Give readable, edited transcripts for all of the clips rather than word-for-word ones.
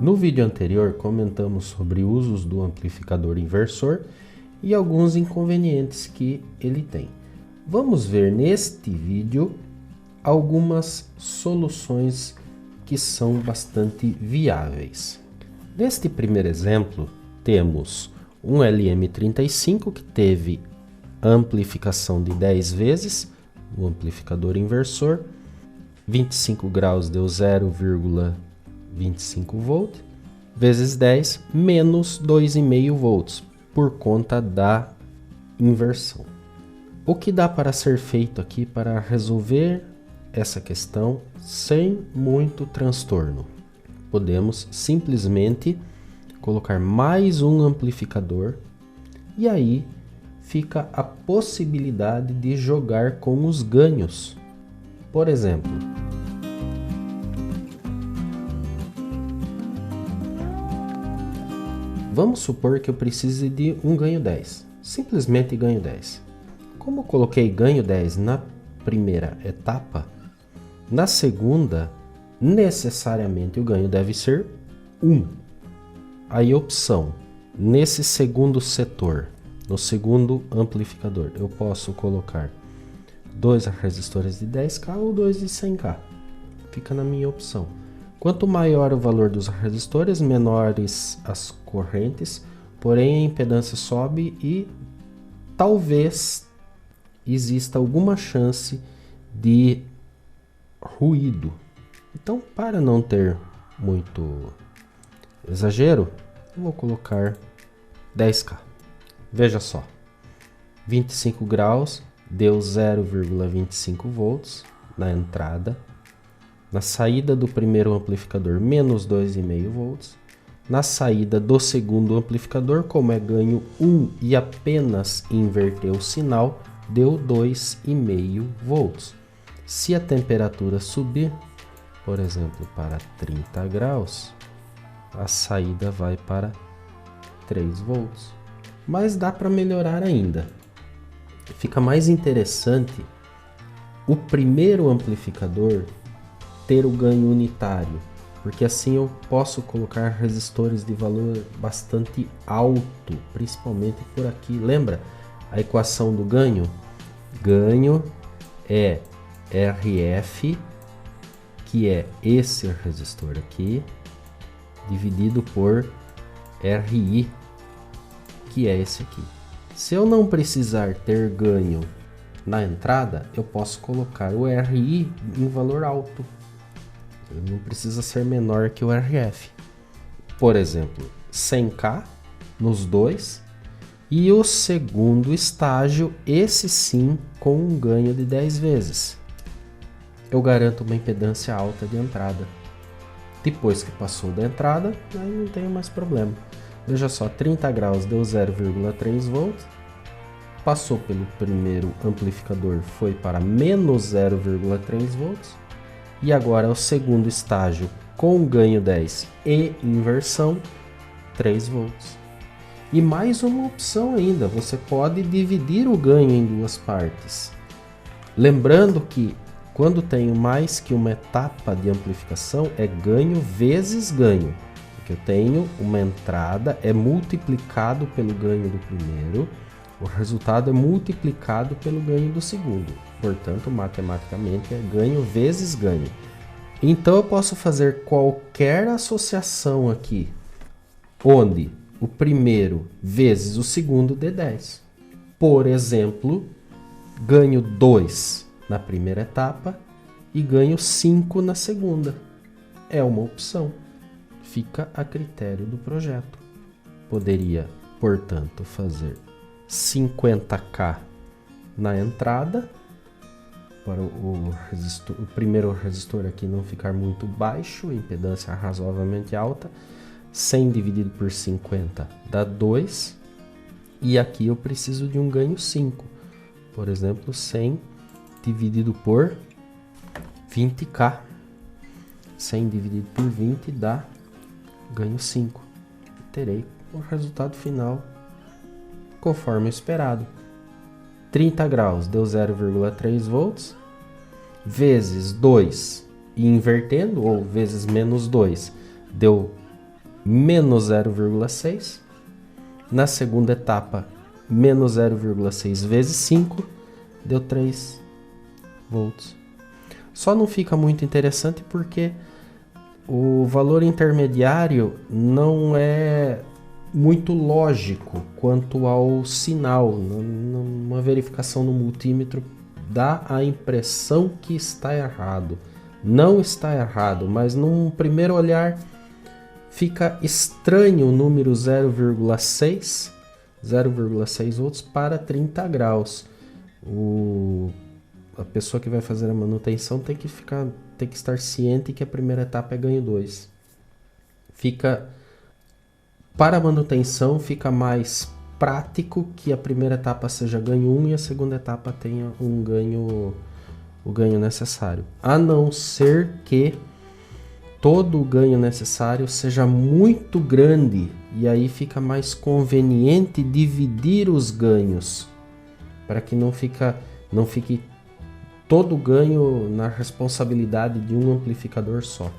No vídeo anterior comentamos sobre usos do amplificador inversor e alguns inconvenientes que ele tem. Vamos ver neste vídeo algumas soluções que são bastante viáveis. Neste primeiro exemplo, temos um LM35 que teve amplificação de 10 vezes, o amplificador inversor, 25 graus deu 0,25 volt, vezes 10, menos 2,5 volts, por conta da inversão. O que dá para ser feito aqui para resolver essa questão sem muito transtorno? Podemos simplesmente colocar mais um amplificador e aí fica a possibilidade de jogar com os ganhos. Por exemplo, vamos supor que eu precise de um ganho 10, simplesmente ganho 10. Como eu coloquei ganho 10 na primeira etapa, na segunda, necessariamente o ganho deve ser 1. Aí opção, nesse segundo setor, no segundo amplificador, eu posso colocar 2 resistores de 10K ou 2 de 100K. Fica na minha opção. Quanto maior o valor dos resistores, menores as correntes, porém a impedância sobe e talvez exista alguma chance de ruído. Então, para não ter muito exagero, eu vou colocar 10K. Veja só, 25 graus deu 0,25 volts na entrada, na saída do primeiro amplificador menos 2,5 volts, na saída do segundo amplificador, como é ganho 1 e apenas inverteu o sinal, deu 2,5 volts. Se a temperatura subir, por exemplo, para 30 graus, a saída vai para 3 volts. Mas dá para melhorar ainda. Fica mais interessante o primeiro amplificador ter o ganho unitário, porque assim eu posso colocar resistores de valor bastante alto, principalmente por aqui. Lembra a equação do ganho? Ganho é RF, que é esse resistor aqui, dividido por RI, que é esse aqui. Se eu não precisar ter ganho na entrada, eu posso colocar o RI em valor alto. Ele não precisa ser menor que o RF. Por exemplo, 100K nos dois. E o segundo estágio, esse sim, com um ganho de 10 vezes. Eu garanto uma impedância alta de entrada. Depois que passou da entrada, aí não tem mais problema. Veja só, 30 graus deu 0,3 volts. Passou pelo primeiro amplificador, foi para menos 0,3 volts. E agora o segundo estágio, com ganho 10 e inversão, 3 volts. E mais uma opção ainda, você pode dividir o ganho em duas partes. Lembrando que quando tenho mais que uma etapa de amplificação, é ganho vezes ganho. Porque eu tenho uma entrada, é multiplicado pelo ganho do primeiro, o resultado é multiplicado pelo ganho do segundo. Portanto, matematicamente, é ganho vezes ganho. Então, eu posso fazer qualquer associação aqui, onde o primeiro vezes o segundo dê 10. Por exemplo, ganho 2 na primeira etapa e ganho 5 na segunda. É uma opção. Fica a critério do projeto. Poderia, portanto, fazer 50K na entrada, para o primeiro resistor aqui não ficar muito baixo, impedância razoavelmente alta. 100 dividido por 50 dá 2. E aqui eu preciso de um ganho 5. Por exemplo, 100 dividido por 20K. 100 dividido por 20 dá ganho 5. Terei o resultado final conforme esperado. 30 graus deu 0,3 volts, vezes 2 e invertendo, ou vezes menos 2, deu menos 0,6. Na segunda etapa, menos 0,6 vezes 5, deu 3 volts. Só não fica muito interessante porque o valor intermediário não é muito lógico quanto ao sinal. Numa verificação no multímetro dá a impressão que está errado. Não está errado, mas num primeiro olhar fica estranho o número 0,6 volts para 30 graus. A pessoa que vai fazer a manutenção tem que estar ciente que a primeira etapa é ganho 2. Para a manutenção fica mais prático que a primeira etapa seja ganho 1 e a segunda etapa tenha o ganho necessário. A não ser que todo o ganho necessário seja muito grande, e aí fica mais conveniente dividir os ganhos, para que não fique todo o ganho na responsabilidade de um amplificador só.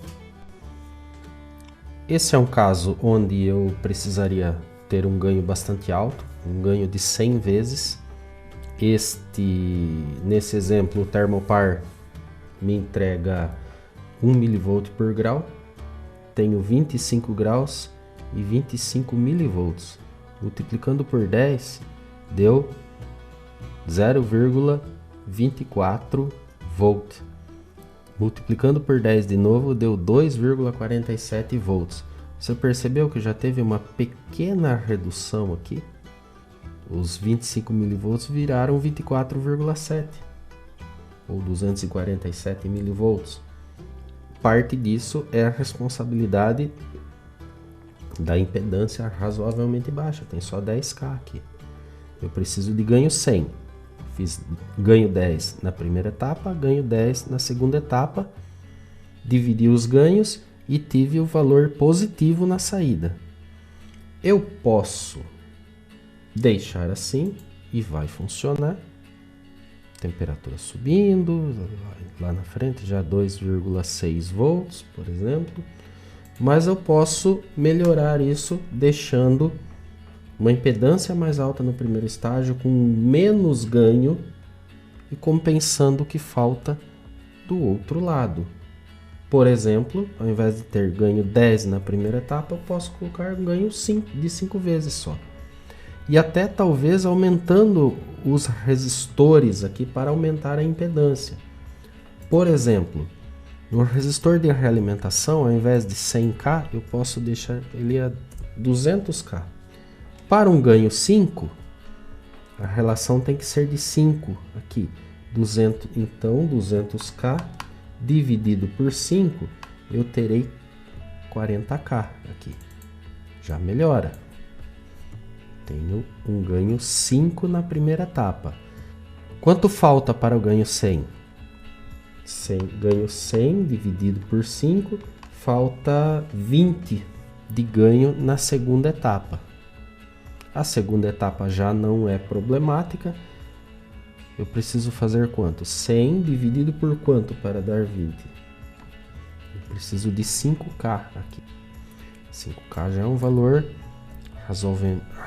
Esse é um caso onde eu precisaria ter um ganho bastante alto, um ganho de 100 vezes. Nesse exemplo, o Thermopar me entrega 1 mV por grau. Tenho 25 graus e 25 mV. Multiplicando por 10, deu 0,24 volt. Multiplicando por 10 de novo, deu 2,47 volts. Você percebeu que já teve uma pequena redução aqui? Os 25 mV viraram 24,7 ou 247 mV. Parte disso é a responsabilidade da impedância razoavelmente baixa. Tem só 10K aqui. Eu preciso de ganho 100. Fiz ganho 10 na primeira etapa, ganho 10 na segunda etapa, dividi os ganhos e tive o valor positivo na saída. Eu posso deixar assim e vai funcionar. Temperatura subindo, lá na frente já 2,6 volts, por exemplo. Mas eu posso melhorar isso deixando uma impedância mais alta no primeiro estágio, com menos ganho e compensando o que falta do outro lado. Por exemplo, ao invés de ter ganho 10 na primeira etapa, eu posso colocar ganho de 5 vezes só. E até talvez aumentando os resistores aqui para aumentar a impedância. Por exemplo, no resistor de realimentação, ao invés de 100K, eu posso deixar ele a 200K. Para um ganho 5, a relação tem que ser de 5 aqui. Então, 200K dividido por 5, eu terei 40K aqui. Já melhora. Tenho um ganho 5 na primeira etapa. Quanto falta para o ganho 100? Ganho 100 dividido por 5, falta 20 de ganho na segunda etapa. A segunda etapa já não é problemática. Eu preciso fazer quanto? 100 dividido por quanto para dar 20? Eu preciso de 5K aqui. 5K já é um valor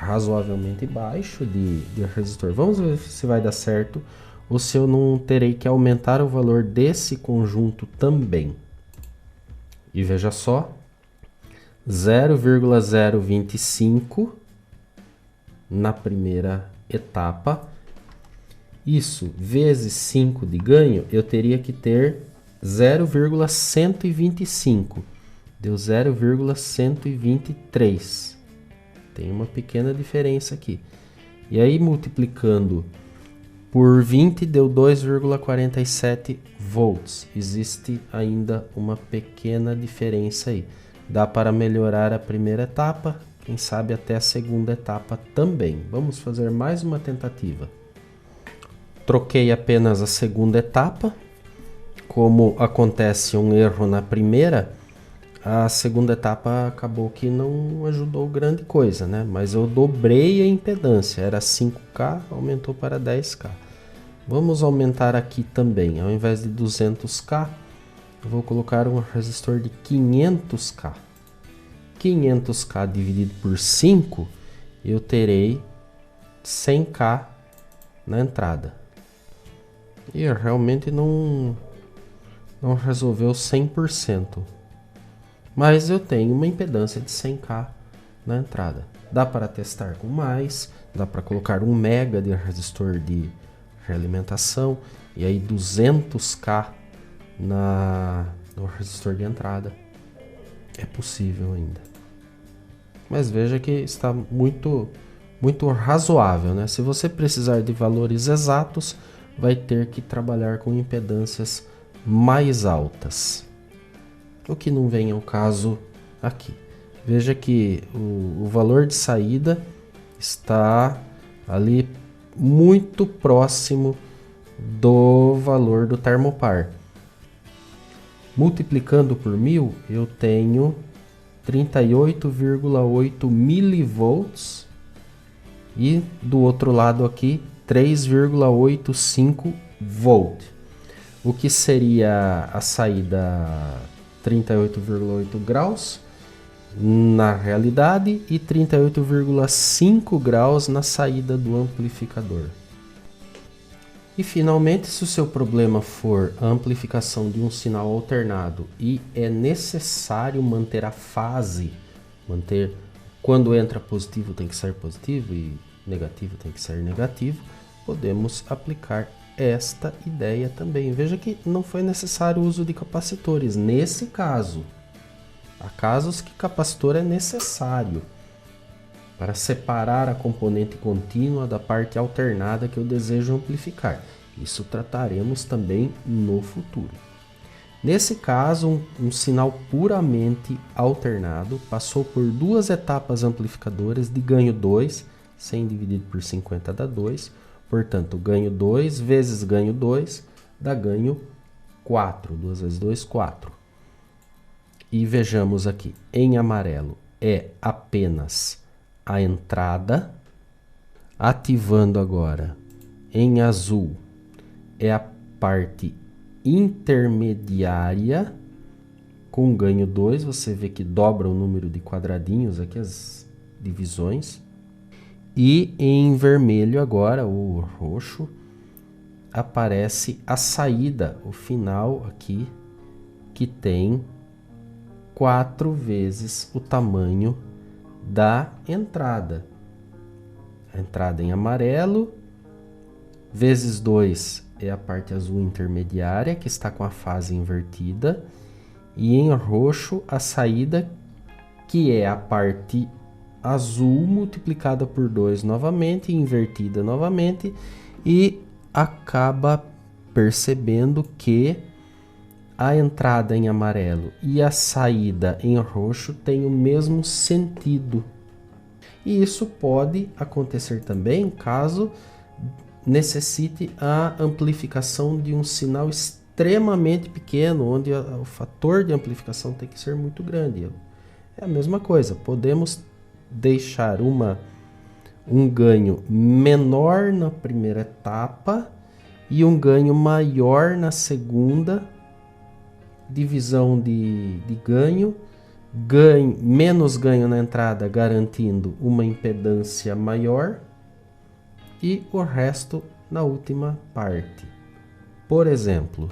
razoavelmente baixo de resistor. Vamos ver se vai dar certo ou se eu não terei que aumentar o valor desse conjunto também. E veja só, 0,025 na primeira etapa. Isso vezes 5 de ganho, eu teria que ter 0,125. Deu 0,123. Tem uma pequena diferença aqui. E aí, multiplicando por 20, deu 2,47 volts. Existe ainda uma pequena diferença aí. Dá para melhorar a primeira etapa, quem sabe até a segunda etapa também. Vamos fazer mais uma tentativa. Troquei apenas a segunda etapa. Como acontece um erro na primeira, a segunda etapa acabou que não ajudou grande coisa, né? Mas eu dobrei a impedância, era 5K, aumentou para 10K. Vamos aumentar aqui também, ao invés de 200K, eu vou colocar um resistor de 500K. 500K dividido por 5, eu terei 100K na entrada. E realmente não resolveu 100%. Mas eu tenho uma impedância de 100K na entrada. Dá para testar com mais, dá para colocar 1 mega de resistor de realimentação e aí 200K no resistor de entrada. É possível ainda. Mas veja que está muito razoável, né? Se você precisar de valores exatos, vai ter que trabalhar com impedâncias mais altas. O que não vem ao caso aqui. Veja que o valor de saída está ali muito próximo do valor do termopar. Multiplicando por 1000, eu tenho 38,8 milivolts e do outro lado aqui 3,85 volt. O que seria a saída 38,8 graus na realidade e 38,5 graus na saída do amplificador. E finalmente, se o seu problema for a amplificação de um sinal alternado e é necessário manter a fase, quando entra positivo tem que ser positivo e negativo tem que ser negativo, podemos aplicar esta ideia também. Veja que não foi necessário o uso de capacitores nesse caso. Há casos que capacitor é necessário para separar a componente contínua da parte alternada que eu desejo amplificar. Isso trataremos também no futuro. Nesse caso, um sinal puramente alternado passou por duas etapas amplificadoras de ganho 2, 100 dividido por 50 dá 2, portanto, ganho 2 vezes ganho 2 dá ganho 4, 2 vezes 2, 4. E vejamos aqui, em amarelo é apenas a entrada, ativando agora em azul é a parte intermediária com ganho 2, você vê que dobra o número de quadradinhos aqui, as divisões, e em vermelho agora, o roxo, aparece a saída, o final aqui, que tem 4 vezes o tamanho da entrada. A entrada em amarelo, vezes 2 é a parte azul intermediária, que está com a fase invertida, e em roxo a saída, que é a parte azul multiplicada por 2 novamente, invertida novamente, e acaba percebendo que a entrada em amarelo e a saída em roxo têm o mesmo sentido. E isso pode acontecer também caso necessite a amplificação de um sinal extremamente pequeno, onde o fator de amplificação tem que ser muito grande. É a mesma coisa, podemos deixar um ganho menor na primeira etapa e um ganho maior na segunda, divisão de ganho, menos ganho na entrada, garantindo uma impedância maior, e o resto na última parte. Por exemplo,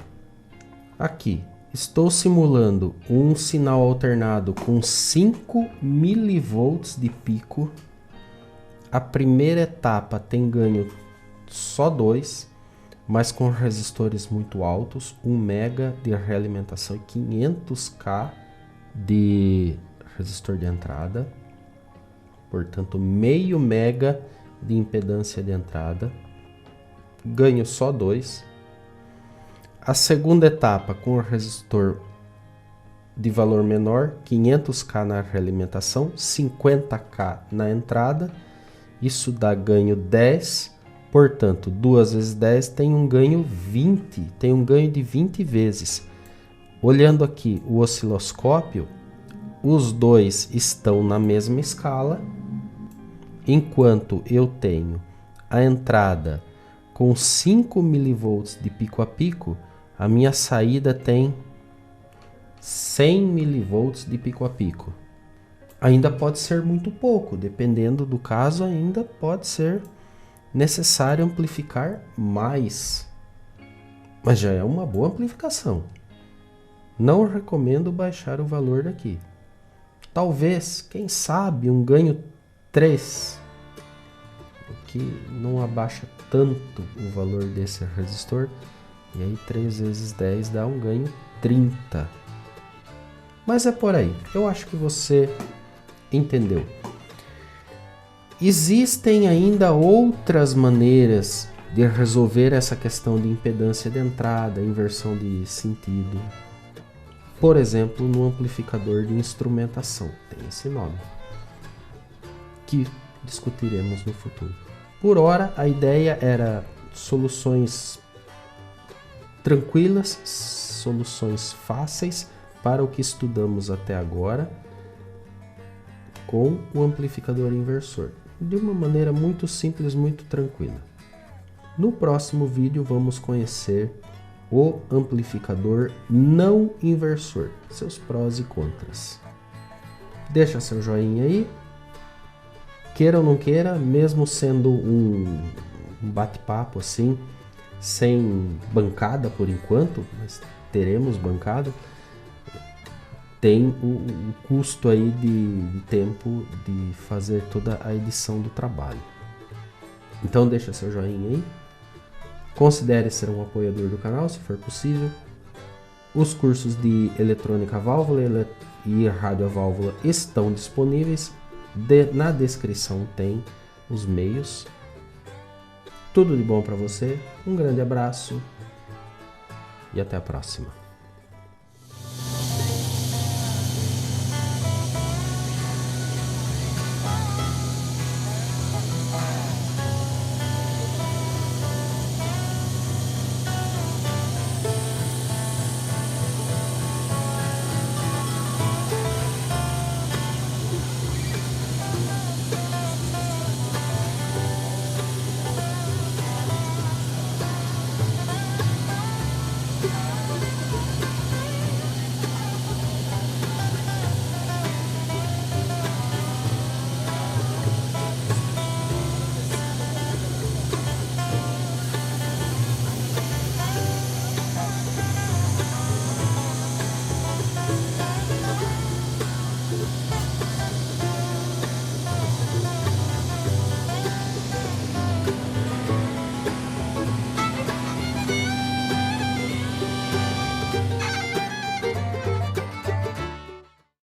aqui estou simulando um sinal alternado com 5 milivolts de pico. A primeira etapa tem ganho só 2, mas com resistores muito altos, 1 mega de realimentação e 500K de resistor de entrada, portanto meio mega de impedância de entrada, ganho só 2. A segunda etapa com o resistor de valor menor, 500K na realimentação, 50K na entrada, isso dá ganho 10. Portanto, 2 vezes 10 tem um ganho 20, tem um ganho de 20 vezes. Olhando aqui o osciloscópio, os dois estão na mesma escala, enquanto eu tenho a entrada com 5 milivolts de pico a pico, a minha saída tem 100 milivolts de pico a pico. ainda pode ser muito pouco, dependendo do caso, ainda pode ser necessário amplificar mais. Mas já é uma boa amplificação. Não recomendo baixar o valor daqui. Talvez, quem sabe, um ganho 3, que não abaixa tanto o valor desse resistor. E aí 3 vezes 10 dá um ganho 30. Mas é por aí. Eu acho que você entendeu. Existem ainda outras maneiras de resolver essa questão de impedância de entrada, inversão de sentido. Por exemplo, no amplificador de instrumentação, tem esse nome, que discutiremos no futuro. Por hora, a ideia era soluções tranquilas, soluções fáceis para o que estudamos até agora com o amplificador inversor, de uma maneira muito simples, muito tranquila. No próximo vídeo vamos conhecer o amplificador não inversor, seus prós e contras. Deixa seu joinha aí. Queira ou não queira, mesmo sendo um bate-papo assim, sem bancada por enquanto, mas teremos bancada, tem o custo aí de tempo de fazer toda a edição do trabalho. Então deixa seu joinha aí. Considere ser um apoiador do canal, se for possível. Os cursos de eletrônica a válvula e rádio a válvula estão disponíveis. Na descrição tem os meios. Tudo de bom para você. Um grande abraço e até a próxima.